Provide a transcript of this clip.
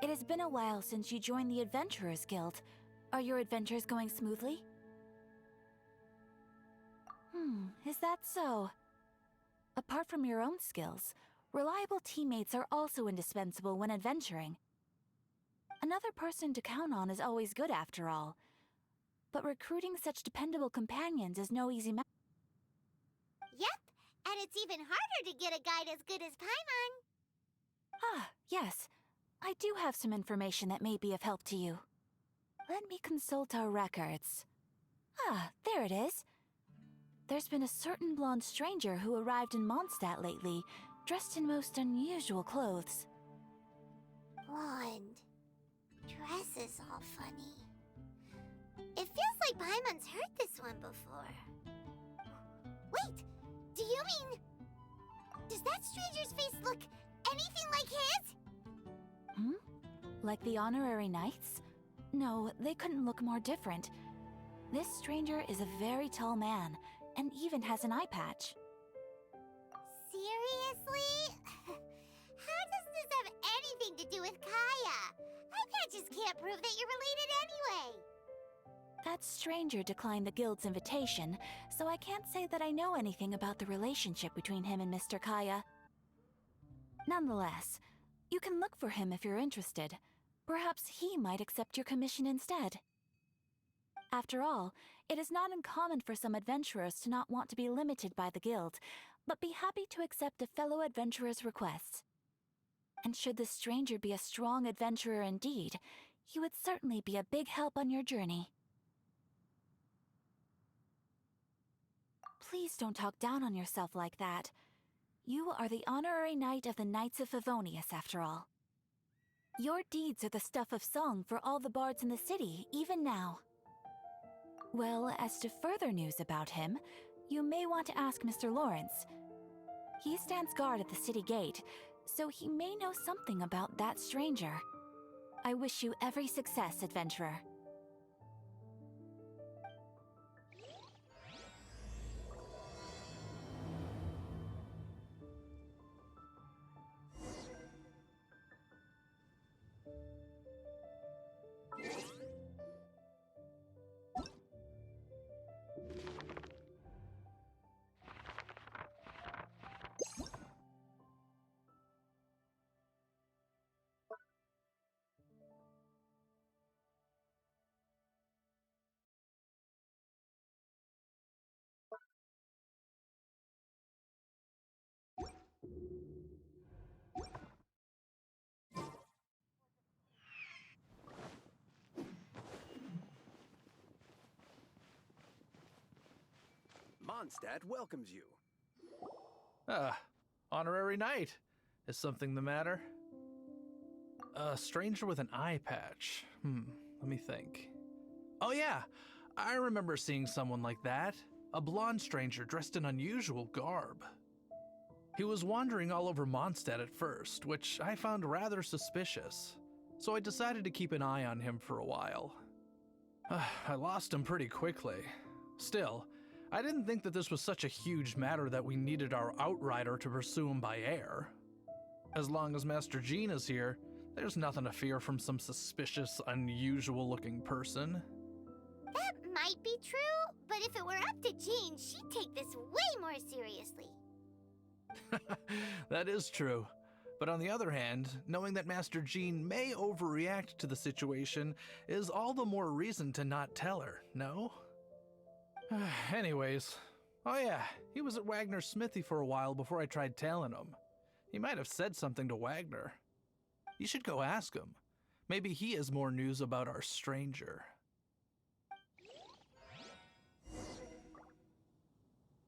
It has been a while since you joined the Adventurers Guild. Are your adventures going smoothly? Is that so? Apart from your own skills, reliable teammates are also indispensable when adventuring. Another person to count on is always good after all. But recruiting such dependable companions is no easy matter. Yep, and it's even harder to get a guide as good as Paimon. Ah, yes. I do have some information that may be of help to you. Let me consult our records. Ah, there it is. There's been a certain blonde stranger who arrived in Mondstadt lately, dressed in most unusual clothes. Blonde. Dress is all funny. It feels like Paimon's heard this one before. Wait, do you mean... Does that stranger's face look anything like his? Like the honorary knights? No, they couldn't look more different. This stranger is a very tall man, and even has an eye patch. Seriously? How does this have anything to do with Kaya? Eye patches can't prove that you're related anyway. That stranger declined the guild's invitation, so I can't say that I know anything about the relationship between him and Mr. Kaya. Nonetheless, you can look for him if you're interested. Perhaps he might accept your commission instead. After all, it is not uncommon for some adventurers to not want to be limited by the guild, but be happy to accept a fellow adventurer's requests. And should the stranger be a strong adventurer indeed, he would certainly be a big help on your journey. Please don't talk down on yourself like that. You are the honorary knight of the Knights of Favonius, after all. Your deeds are the stuff of song for all the bards in the city, even now. Well, as to further news about him, you may want to ask Mr. Lawrence. He stands guard at the city gate, so he may know something about that stranger. I wish you every success, adventurer. Mondstadt welcomes you. Honorary knight. Is something the matter? A stranger with an eye patch. Let me think. Oh yeah, I remember seeing someone like that. A blonde stranger dressed in unusual garb. He was wandering all over Mondstadt at first, which I found rather suspicious. So I decided to keep an eye on him for a while. I lost him pretty quickly. Still, I didn't think that this was such a huge matter that we needed our outrider to pursue him by air. As long as Master Jean is here, there's nothing to fear from some suspicious, unusual-looking person. That might be true, but if it were up to Jean, she'd take this way more seriously. That is true. But on the other hand, knowing that Master Jean may overreact to the situation is all the more reason to not tell her, no? Anyways, oh yeah, he was at Wagner's smithy for a while before I tried tailing him. He might have said something to Wagner. You should go ask him. Maybe he has more news about our stranger.